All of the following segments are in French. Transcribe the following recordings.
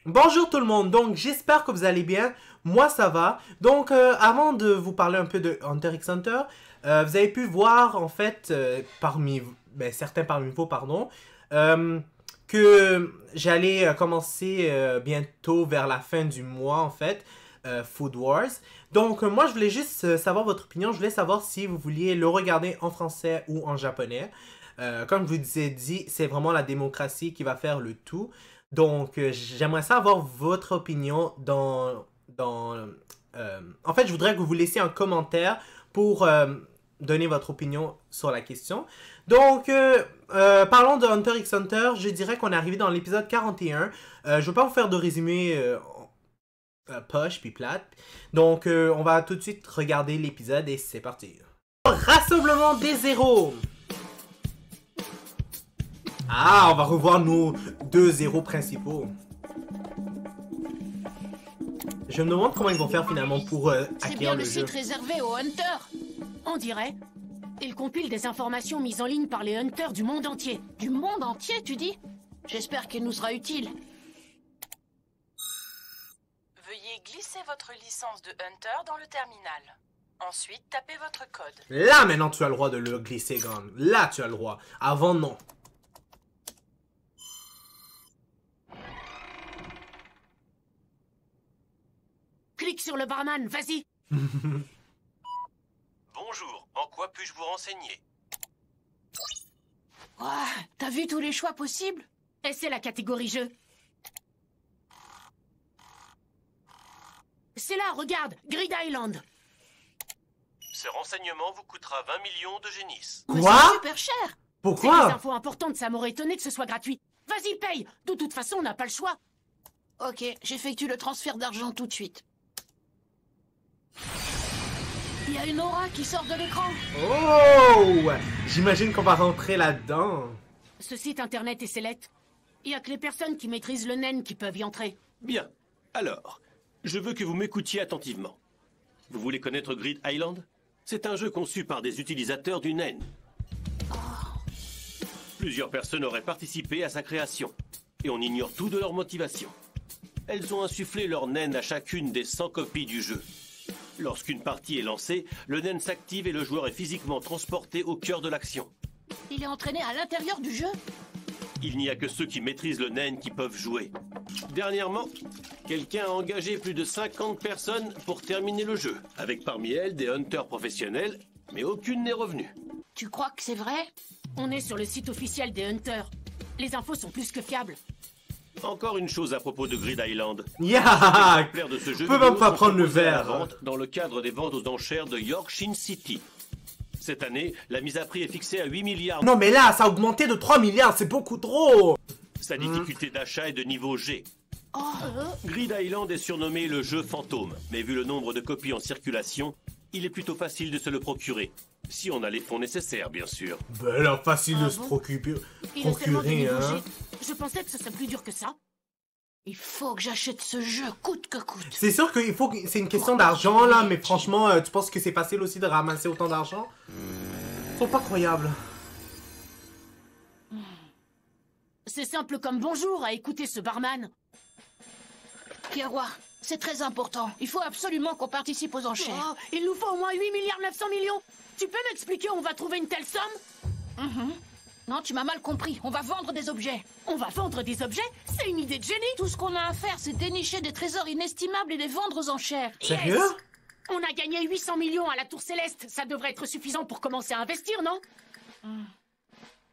Bonjour tout le monde, donc j'espère que vous allez bien, moi ça va. Donc avant de vous parler un peu de Hunter x Hunter, vous avez pu voir en fait, certains parmi vous, pardon, que j'allais commencer bientôt vers la fin du mois en fait, Food Wars. Donc moi je voulais juste savoir votre opinion, je voulais savoir si vous vouliez le regarder en français ou en japonais. Comme je vous ai dit, c'est vraiment la démocratie qui va faire le tout. Donc, j'aimerais savoir votre opinion en fait, je voudrais que vous laissiez un commentaire pour donner votre opinion sur la question. Donc, parlons de Hunter x Hunter. Je dirais qu'on est arrivé dans l'épisode 41. Je ne veux pas vous faire de résumé poche puis plate. Donc, on va tout de suite regarder l'épisode et c'est parti. Rassemblement des héros. Ah, on va revoir nos deux héros principaux. Je me demande comment ils vont faire finalement pour C'est bien acquérir le le jeu. site réservé aux hunters. On dirait. Il compile des informations mises en ligne par les hunters du monde entier. Du monde entier, tu dis? J'espère qu'il nous sera utile. Veuillez glisser votre licence de Hunter dans le terminal. Ensuite, tapez votre code. Là, maintenant, tu as le droit de le glisser, Gon. Là, tu as le droit. Avant, non. Clique sur le barman, vas-y. Bonjour, en quoi puis-je vous renseigner? Ouah, t'as vu tous les choix possibles? Et c'est la catégorie jeu. C'est là, regarde, Grid Island. Ces renseignements vous coûtera 20 millions de génisses. Mais Quoi? c'est super cher. C'est des Pourquoi? infos importantes, ça m'aurait étonné que ce soit gratuit. Vas-y, paye. De toute façon, on n'a pas le choix. Ok, j'effectue le transfert d'argent tout de suite. Il y a une aura qui sort de l'écran. Oh! J'imagine qu'on va rentrer là-dedans. Ce site internet est sélect. Il y a que les personnes qui maîtrisent le NEN qui peuvent y entrer. Bien, alors, je veux que vous m'écoutiez attentivement. Vous voulez connaître Grid Island? C'est un jeu conçu par des utilisateurs du NEN. Plusieurs personnes auraient participé à sa création, et on ignore tout de leur motivation. Elles ont insufflé leur NEN à chacune des 100 copies du jeu. Lorsqu'une partie est lancée, le NEN s'active et le joueur est physiquement transporté au cœur de l'action. Il est entraîné à l'intérieur du jeu. Il n'y a que ceux qui maîtrisent le NEN qui peuvent jouer. Dernièrement, quelqu'un a engagé plus de 50 personnes pour terminer le jeu, avec parmi elles des hunters professionnels, mais aucune n'est revenue. Tu crois que c'est vrai? On est sur le site officiel des Hunters. Les infos sont plus que fiables. Encore une chose à propos de Grid Island. Yeah! Exemplaires de ce jeu Je peux même vidéo pas sont prendre le proposés à la verre. vente dans le cadre des ventes aux enchères de York Shin City. Cette année, la mise à prix est fixée à 8 milliards. Non, mais là, ça a augmenté de 3 milliards, c'est beaucoup trop! Sa difficulté d'achat est de niveau G. Oh, Grid Island est surnommé le jeu fantôme, mais vu le nombre de copies en circulation, il est plutôt facile de se le procurer. Si on a les fonds nécessaires, bien sûr. Ben là, facile de Ah se bon? procurer, il est tellement de niveau hein. G. Je pensais que ce serait plus dur que ça. Il faut que j'achète ce jeu, coûte que coûte. C'est sûr qu'il faut que... C'est une question d'argent, là, mais franchement, tu penses que c'est facile aussi de ramasser autant d'argent? C'est pas croyable. C'est simple comme bonjour à écouter ce barman. Pierrois, c'est très important. Il faut absolument qu'on participe aux enchères. Oh, il nous faut au moins 8 milliards 900 millions. Tu peux m'expliquer où on va trouver une telle somme? Non, tu m'as mal compris. On va vendre des objets. On va vendre des objets? C'est une idée de génie. Tout ce qu'on a à faire, c'est dénicher des trésors inestimables et les vendre aux enchères. Sérieux? Yes. On a gagné 800 millions à la Tour Céleste. Ça devrait être suffisant pour commencer à investir, non?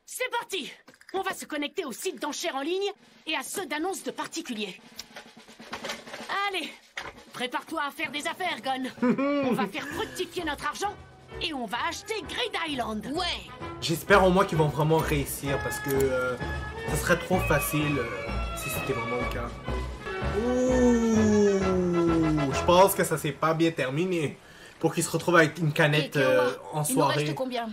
C'est parti! On va se connecter aux sites d'enchères en ligne et à ceux d'annonces de particuliers. Allez, prépare-toi à faire des affaires, Gon. On va faire fructifier notre argent et on va acheter Grid Island. Ouais. J'espère au moins qu'ils vont vraiment réussir, parce que ça serait trop facile si c'était vraiment le cas. Ouh, je pense que ça s'est pas bien terminé. Pour qu'ils se retrouvent avec une canette en Il nous reste soirée. combien?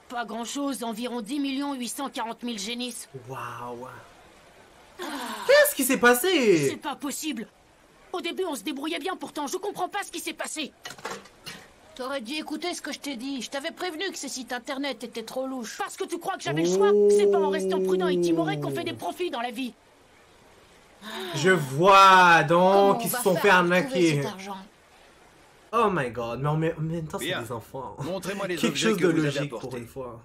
Pas grand-chose, environ 10 840 000 génisses. Waouh. Qu'est-ce qui s'est passé? C'est pas possible. Au début, on se débrouillait bien, pourtant je comprends pas ce qui s'est passé. T'aurais dû écouter ce que je t'ai dit. Je t'avais prévenu que ces sites internet étaient trop louches. Parce que tu crois que j'avais le choix? C'est pas en restant prudent et timoré qu'on fait des profits dans la vie. Je vois, Comment donc on ils se va sont faire fait pour trouver arnaquer. cet argent? Oh my god, mais en même temps c'est Bien. des enfants. Montrez-moi les Quelque objets chose que de vous avez logique pour apportés. une fois.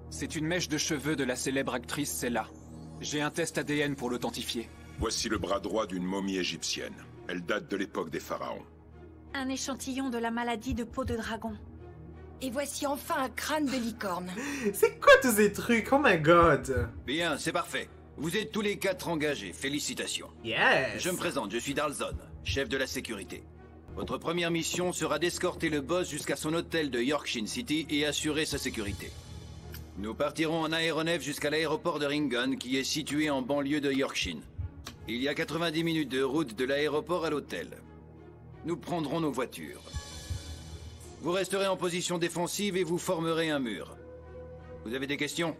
C'est une mèche de cheveux de la célèbre actrice Cella. J'ai un test ADN pour l'authentifier. Voici le bras droit d'une momie égyptienne. Elle date de l'époque des pharaons. Un échantillon de la maladie de peau de dragon. Et voici enfin un crâne de licorne. C'est quoi tous ces trucs? Oh my god. Bien, c'est parfait. Vous êtes tous les 4 engagés. Félicitations. Yes. Je me présente, je suis Dalzon, chef de la sécurité. Votre première mission sera d'escorter le boss jusqu'à son hôtel de Yorkshire City et assurer sa sécurité. Nous partirons en aéronef jusqu'à l'aéroport de Ringon, qui est situé en banlieue de Yorkshire. Il y a 90 minutes de route de l'aéroport à l'hôtel. Nous prendrons nos voitures. Vous resterez en position défensive et vous formerez un mur. Vous avez des questions?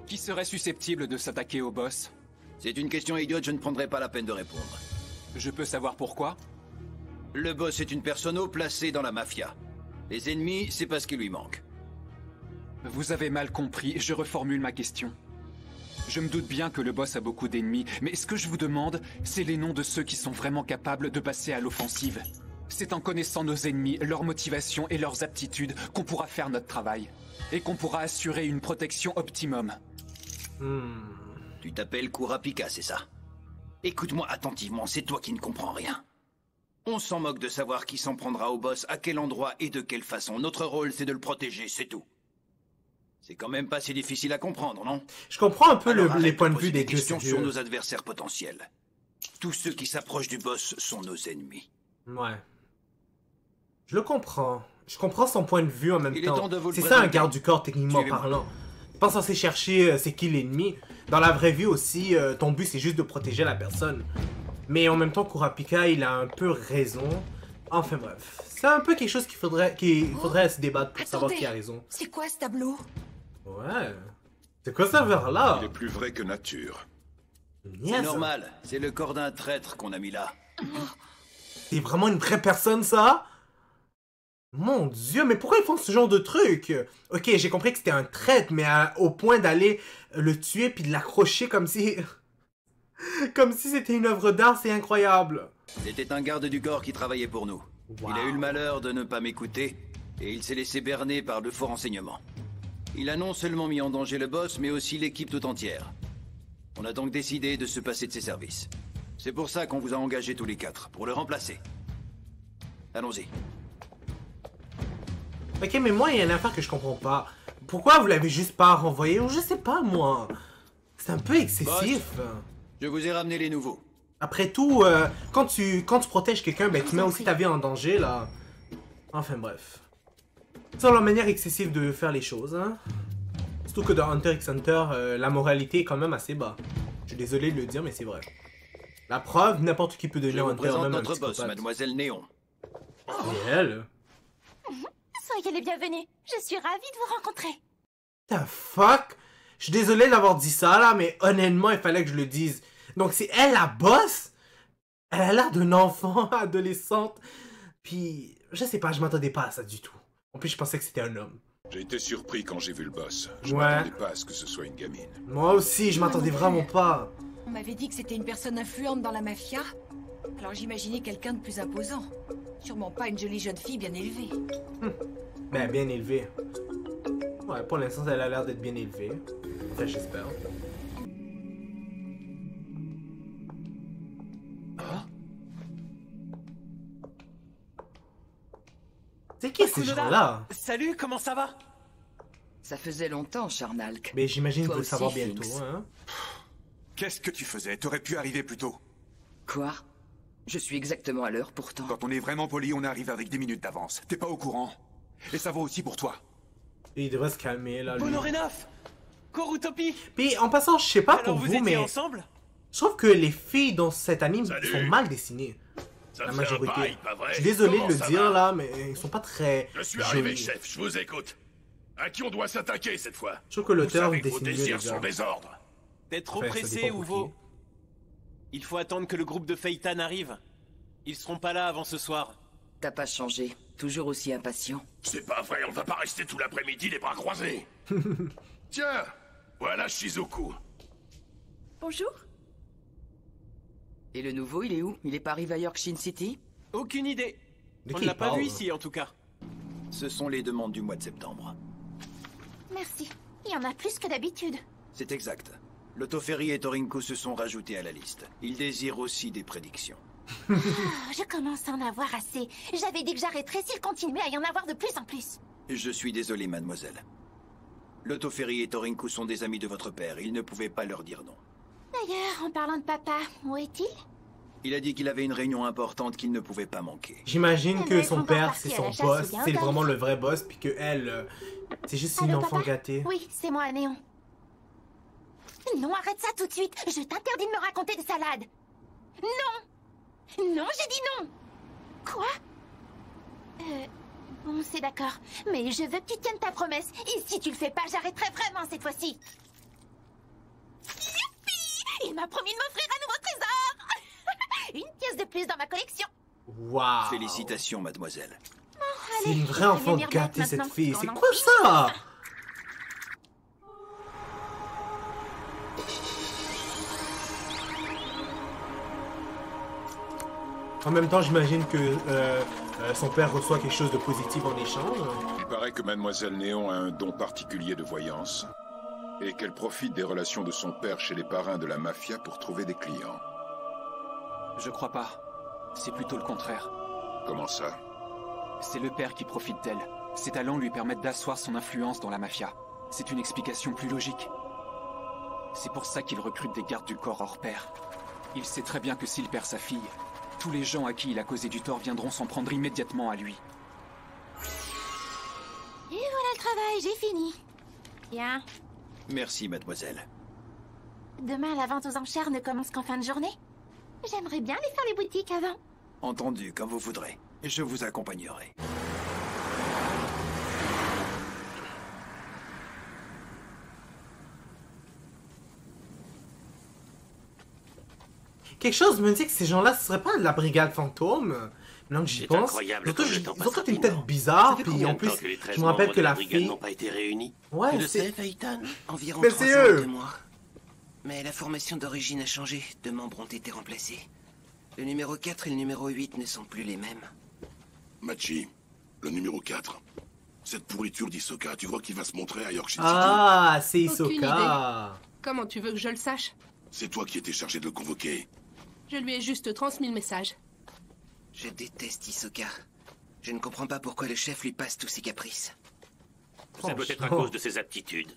Qui serait susceptible de s'attaquer au boss? C'est une question idiote, je ne prendrai pas la peine de répondre. Je peux savoir pourquoi? Le boss est une personne haut placée dans la mafia. Les ennemis, c'est pas ce qui lui manque. Vous avez mal compris, je reformule ma question. Je me doute bien que le boss a beaucoup d'ennemis, mais ce que je vous demande, c'est les noms de ceux qui sont vraiment capables de passer à l'offensive. C'est en connaissant nos ennemis, leurs motivations et leurs aptitudes qu'on pourra faire notre travail. Et qu'on pourra assurer une protection optimum. Tu t'appelles Kurapika, c'est ça? Écoute-moi attentivement, c'est toi qui ne comprends rien. On s'en moque de savoir qui s'en prendra au boss, à quel endroit et de quelle façon. Notre rôle, c'est de le protéger, c'est tout. C'est quand même pas si difficile à comprendre, non? Je comprends un peu Alors, les arrête points de poser vue des deux questions sur sérieux. nos adversaires potentiels. Tous ceux qui s'approchent du boss sont nos ennemis. Ouais. Je le comprends. Je comprends son point de vue en même Il est temps. temps de vous le C'est ça un présenter. garde du corps techniquement Suivez-moi. parlant. T'es pas censé chercher c'est qui l'ennemi. Dans la vraie vie aussi, ton but c'est juste de protéger la personne. Mais en même temps, Kurapika, il a un peu raison. Enfin bref. C'est un peu quelque chose qu'il faudrait se débattre pour savoir qui a raison. C'est quoi ce tableau? Ouais. C'est quoi ça vers là? Il est plus vrai que nature. C'est normal, c'est le corps d'un traître qu'on a mis là. C'est vraiment une vraie personne, ça? Mon Dieu, mais pourquoi ils font ce genre de truc? Ok, j'ai compris que c'était un traître, mais au point d'aller le tuer puis de l'accrocher comme si... comme si c'était une œuvre d'art, c'est incroyable. C'était un garde du corps qui travaillait pour nous. Wow. Il a eu le malheur de ne pas m'écouter, et il s'est laissé berner par de faux renseignements. Il a non seulement mis en danger le boss, mais aussi l'équipe tout entière. On a donc décidé de se passer de ses services. C'est pour ça qu'on vous a engagés tous les 4, pour le remplacer. Allons-y. Ok, mais moi, il y a une affaire que je comprends pas. Pourquoi vous l'avez juste pas renvoyé? Ou je sais pas, moi. C'est un peu excessif. Je vous ai ramené les nouveaux. Après tout, quand tu protèges quelqu'un, ben tu mets aussi ta vie en danger, là. Enfin, bref. C'est la manière excessive de faire les choses, hein. Surtout que dans Hunter x Hunter, la moralité est quand même assez bas. Je suis désolé de le dire, mais c'est vrai. La preuve, n'importe qui peut Je devenir vous Hunter, présente même un notre boss, psychopathe. Mademoiselle Néon. Et elle? Soyez les bienvenus. Je suis ravie de vous rencontrer. The fuck? Je suis désolé d'avoir dit ça, là, mais honnêtement, il fallait que je le dise. Donc, c'est elle la boss? Elle a l'air d'un enfant, adolescente. Puis, je sais pas, je m'attendais pas à ça du tout. En plus, je pensais que c'était un homme. J'ai été surpris quand j'ai vu le boss. Je Ouais. m'attendais pas à ce que ce soit une gamine. Moi aussi, je m'attendais vraiment pas. On m'avait dit que c'était une personne influente dans la mafia. Alors j'imaginais quelqu'un de plus imposant. Sûrement pas une jolie jeune fille bien élevée. Ben, bien élevé. Ouais, pour l'instant, elle a l'air d'être bien élevée. Enfin, j'espère. C'est qui ces gens-là? Salut, comment ça va? Ça faisait longtemps, Charnalk. Mais j'imagine Toi vous le aussi, savoir Finks. bientôt, hein. Qu'est-ce que tu faisais? T'aurais pu arriver plus tôt. Quoi? Je suis exactement à l'heure pourtant. Quand on est vraiment poli, on arrive avec 10 minutes d'avance. T'es pas au courant. Et ça vaut aussi pour toi. Et il devrait se calmer, là, lui. Bonorenov! Korutopi! Puis, en passant, je sais pas Alors pour vous vous, étiez mais... ensemble? Je trouve que les filles dans cet anime Salut. sont mal dessinées. Ça La fait un majorité. bail, pas vrai? Je suis désolé Comment de le ça dire, va? là, mais ils sont pas très Je suis arrivé, jolis. chef, je vous écoute. À qui on doit s'attaquer cette fois? Je trouve que Vous l'auteur savez que vos dessine mieux, désirs les gars. sont des ordres. T'es trop Enfin, ça pressé, dépend pour Uvo. qui. Il faut attendre que le groupe de Feitan arrive. Ils seront pas là avant ce soir. T'as pas changé. Toujours aussi impatient. C'est pas vrai, on va pas rester tout l'après-midi les bras croisés. Tiens, voilà Shizuku. Bonjour. Et le nouveau, il est où? Il est pas arrivé à Yorkshire City? Aucune idée. De On qui ne l'a il pas parle? vu ici, en tout cas. Ce sont les demandes du mois de septembre. Merci. Il y en a plus que d'habitude. C'est exact. L'Autoferry et Torinku se sont rajoutés à la liste. Ils désirent aussi des prédictions. Je commence à en avoir assez. J'avais dit que j'arrêterais s'il continuait à y en avoir de plus en plus. Je suis désolé, mademoiselle. L'Autoferry et Torinku sont des amis de votre père. Il ne pouvait pas leur dire non. D'ailleurs, en parlant de papa, où est-il? Il a dit qu'il avait une réunion importante qu'il ne pouvait pas manquer. J'imagine que Mais son ils sont père, partis c'est à son la chasse boss, au c'est Gangan. vraiment le vrai boss, puis que elle, c'est juste une Allô, enfant papa? gâtée. Oui, c'est moi, Néon. Non, arrête ça tout de suite. Je t'interdis de me raconter des salades. Non. Non, j'ai dit non. Quoi? Bon, c'est d'accord. Mais je veux que tu tiennes ta promesse. Et si tu le fais pas, j'arrêterai vraiment cette fois-ci. Youpi! Il m'a promis de m'offrir un nouveau trésor. Une pièce de plus dans ma collection. Waouh! Félicitations, mademoiselle. C'est une vraie enfant gâtée, cette fille. C'est quoi ça? ça? En même temps, j'imagine que son père reçoit quelque chose de positif en échange. Il paraît que Mademoiselle Néon a un don particulier de voyance et qu'elle profite des relations de son père chez les parrains de la mafia pour trouver des clients. Je crois pas. C'est plutôt le contraire. Comment ça? C'est le père qui profite d'elle. Ses talents lui permettent d'asseoir son influence dans la mafia. C'est une explication plus logique. C'est pour ça qu'il recrute des gardes du corps hors pair. Il sait très bien que s'il perd sa fille, tous les gens à qui il a causé du tort viendront s'en prendre immédiatement à lui. Et voilà le travail, j'ai fini. Bien. Merci, mademoiselle. Demain, la vente aux enchères ne commence qu'en fin de journée. J'aimerais bien aller faire les boutiques avant. Entendu, comme vous voudrez. Je vous accompagnerai. Quelque chose me dit que ces gens-là, ce serait pas de la brigade fantôme. Maintenant que j'y C'est pense. incroyable Surtout, comme le ils temps ont passe toutes une rapidement. tête bizarre, Ça fait puis combien en de plus, temps que les 13 je me rappelle membres que de la la brigade fille. n'ont pas été réunis? Ouais, Tu le c'est. sais, Phaeton? Environ Mais c'est 302 eux. mois. Mais la formation d'origine a changé. 2 membres ont été remplacés. Le numéro 4 et le numéro 8 ne sont plus les mêmes. Machi, le numéro 4. Cette pourriture d'Hisoka, tu crois qu'il va se montrer à Yorkshire City? Ah, c'est Aucune Hisoka. Comment tu veux que je le sache? C'est toi qui étais chargé de le convoquer. Je lui ai juste transmis le message. Je déteste Hisoka. Je ne comprends pas pourquoi le chef lui passe tous ses caprices. C'est peut-être à cause de ses aptitudes.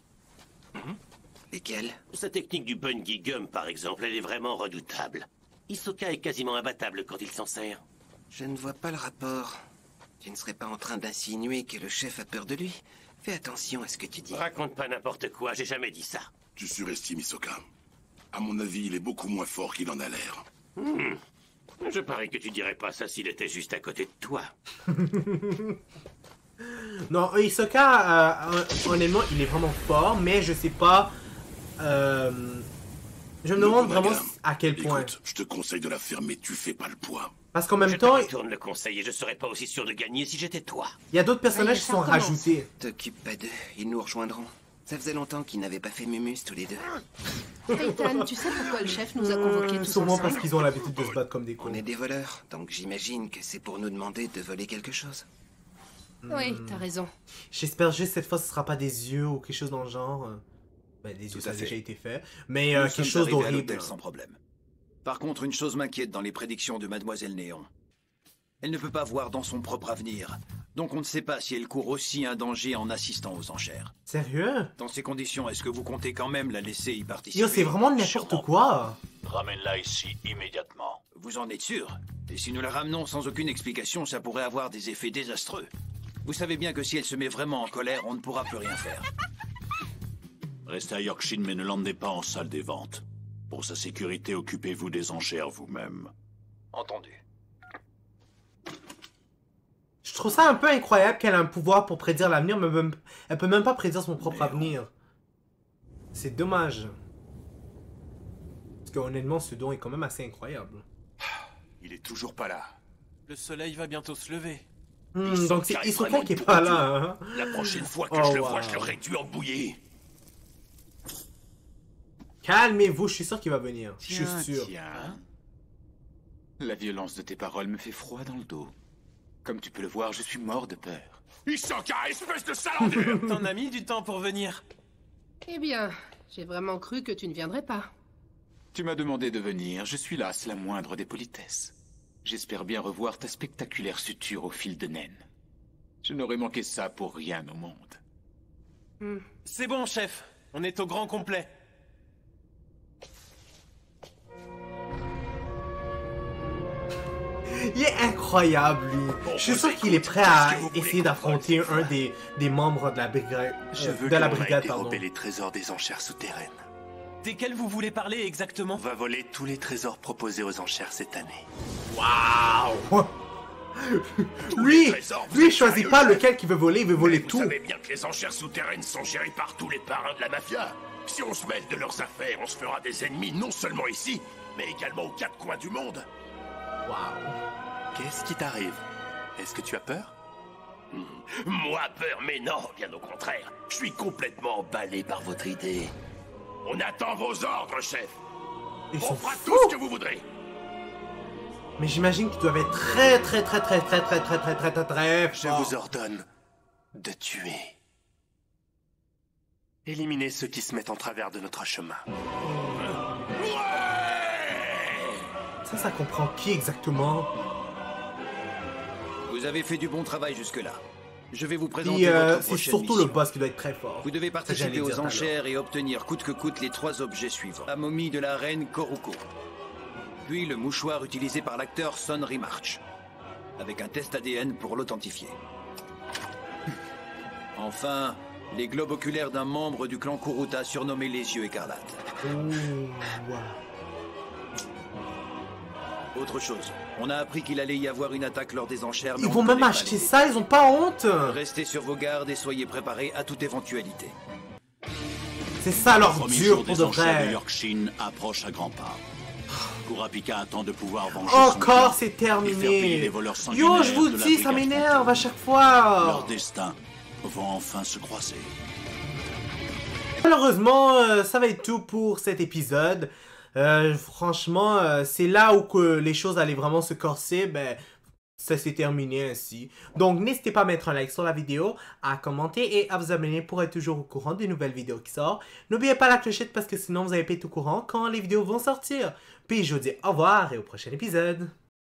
Lesquelles? Sa technique du bungee gum, par exemple, elle est vraiment redoutable. Hisoka est quasiment imbattable quand il s'en sert. Je ne vois pas le rapport. Tu ne serais pas en train d'insinuer que le chef a peur de lui? Fais attention à ce que tu dis. Raconte pas n'importe quoi, j'ai jamais dit ça. Tu surestimes Hisoka. À mon avis, il est beaucoup moins fort qu'il en a l'air. Je parie que tu dirais pas ça s'il était juste à côté de toi. Non, Hisoka, honnêtement, il est vraiment fort, mais je sais pas. Je me demande vraiment à quel point. Écoute, je te conseille de la fermer, tu fais pas le poids. Parce qu'en même Je temps, te retourne le conseil et je serais pas aussi sûr de gagner si j'étais toi. il y a d'autres personnages qui sont rajoutés. T'occupe pas d'eux, ils nous rejoindront. Ça faisait longtemps qu'ils n'avaient pas fait Mumus tous les deux. Phaeton, tu sais pourquoi le chef nous a convoqués tous Sûrement ensemble? parce qu'ils ont l'habitude de se battre comme des cons. On est des voleurs, donc j'imagine que c'est pour nous demander de voler quelque chose. Oui, t'as raison. J'espère juste cette fois ce sera pas des yeux ou quelque chose dans le genre. Ben, des yeux, ça a déjà été fait. Mais Nous quelque sommes chose arrivés à d'horrible. l'hôtel sans problème. Par contre, une chose m'inquiète dans les prédictions de Mademoiselle Néon. Elle ne peut pas voir dans son propre avenir. Donc on ne sait pas si elle court aussi un danger en assistant aux enchères. Sérieux? Dans ces conditions, est-ce que vous comptez quand même la laisser y participer? Yo, c'est vraiment n'importe quoi. Ramène-la ici immédiatement. Vous en êtes sûr? Et si nous la ramenons sans aucune explication, ça pourrait avoir des effets désastreux. Vous savez bien que si elle se met vraiment en colère, on ne pourra plus rien faire. Restez à Yorkshire, mais ne l'emmenez pas en salle des ventes. Pour sa sécurité, occupez-vous des enchères vous-même. Entendu. Je trouve ça un peu incroyable qu'elle a un pouvoir pour prédire l'avenir, mais elle peut même pas prédire son propre avenir. C'est dommage. Parce que honnêtement, ce don est quand même assez incroyable. Il est toujours pas là. Le soleil va bientôt se lever. Donc c'est Hisoka qui est pas là. Hein. La prochaine fois que je le vois, je le réduis en bouillie. Calmez-vous, je suis sûr qu'il va venir. Je suis sûr. Tiens. La violence de tes paroles me fait froid dans le dos. Comme tu peux le voir, je suis mort de peur. Hisoka, espèce de salandier! T'en as mis du temps pour venir. Eh bien, j'ai vraiment cru que tu ne viendrais pas. Tu m'as demandé de venir, je suis là, c'est la moindre des politesses. J'espère bien revoir ta spectaculaire suture au fil de naine. Je n'aurais manqué ça pour rien au monde. C'est bon, chef. On est au grand complet. Il est incroyable, lui. Je suis sûr qu'il est prêt à essayer d'affronter un des membres de la brigade. Je veux de la que l'on brigade, aille pardon. dérober les trésors des enchères souterraines. Desquels vous voulez parler exactement? On va voler tous les trésors proposés aux enchères cette année. Waouh! Lui, il choisit pas lequel qu'il veut voler, il veut voler tout. Vous savez bien que les enchères souterraines sont gérées par tous les parrains de la mafia. Si on se mêle de leurs affaires, on se fera des ennemis non seulement ici, mais également aux quatre coins du monde. Waouh. Qu'est-ce qui t'arrive? Est-ce que tu as peur? Moi peur, mais non, bien au contraire. Je suis complètement emballé par votre idée. On attend vos ordres, chef. Ils On sont fera fous. tout ce que vous voudrez. Mais j'imagine qu'ils doivent être très Je vous ordonne de tuer. Éliminez ceux qui se mettent en travers de notre chemin. Ça comprend qui exactement? Vous avez fait du bon travail jusque-là. Je vais vous présenter Puis votre c'est prochaine surtout mission. le boss qui doit être très fort. Vous devez J'allais participer dire aux tout à l'heure. enchères et obtenir coûte que coûte les 3 objets suivants. La momie de la reine Koruko. Puis le mouchoir utilisé par l'acteur Son Rimarch. Avec un test ADN pour l'authentifier. Enfin, les globes oculaires d'un membre du clan Kuruta surnommé les yeux écarlates. Autre chose, on a appris qu'il allait y avoir une attaque lors des enchères. mais Ils on vont ne même connaît pas acheter les ça, ils ont pas honte. Restez sur vos gardes et soyez préparés à toute éventualité. C'est ça leur Premier dur jour pour des de enchères de vrai. Yorkshin approche à grands pas. Kurapika attend de pouvoir venger Encore son c'est clan et faire payer les terminé. voleurs Yo, sanguinaires je vous de la dis, ça brigade m'énerve à chaque Leurs fois. destins vont enfin se croiser. Malheureusement, ça va être tout pour cet épisode. Franchement, c'est là où que les choses allaient vraiment se corser. Ben, ça s'est terminé ainsi. Donc, n'hésitez pas à mettre un like sur la vidéo, à commenter et à vous abonner pour être toujours au courant des nouvelles vidéos qui sortent. N'oubliez pas la clochette parce que sinon vous n'allez pas être au courant quand les vidéos vont sortir. Puis, je vous dis au revoir et au prochain épisode.